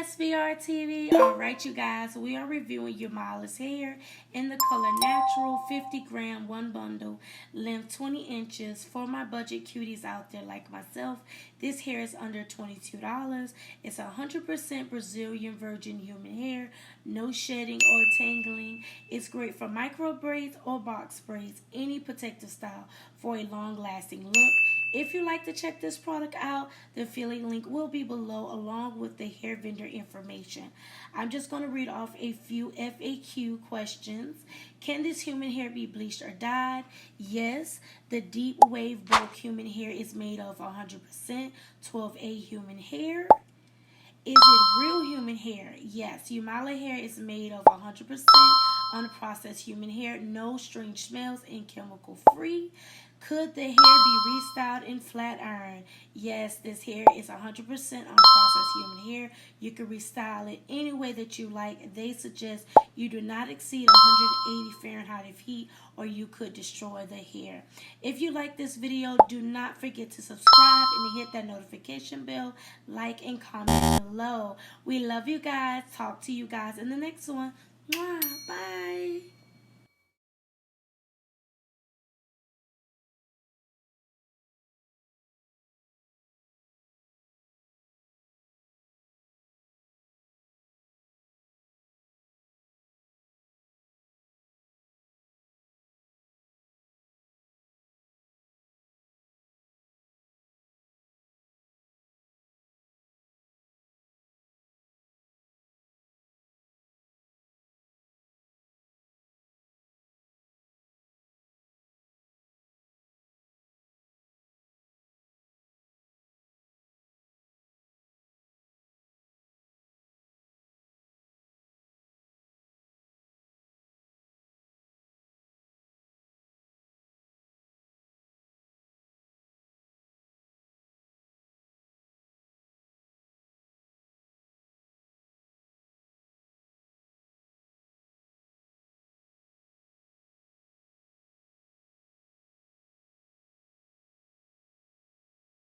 SBR TV. Alright, you guys, we are reviewing Umylar's hair in the color Natural, 50 gram, one bundle, length 20 inches. For my budget cuties out there like myself, this hair is under $22. It's 100% Brazilian virgin human hair, no shedding or tangling. It's great for micro braids or box braids, any protective style for a long-lasting look. If you'd like to check this product out, the affiliate link will be below along with the hair vendor information. I'm just going to read off a few FAQ questions. Can this human hair be bleached or dyed? Yes. The deep wave bulk human hair is made of 100% 12A human hair. Is it real human hair? Yes. Umylar hair is made of 100% unprocessed human hair, no strange smells, and chemical free. Could the hair be restyled in flat iron? Yes, this hair is 100% unprocessed human hair. You can restyle it any way that you like. They suggest you do not exceed 180 Fahrenheit of heat or you could destroy the hair. If you like this video, do not forget to subscribe and hit that notification bell, like and comment below. We love you guys. Talk to you guys in the next one. Mwah. Bye.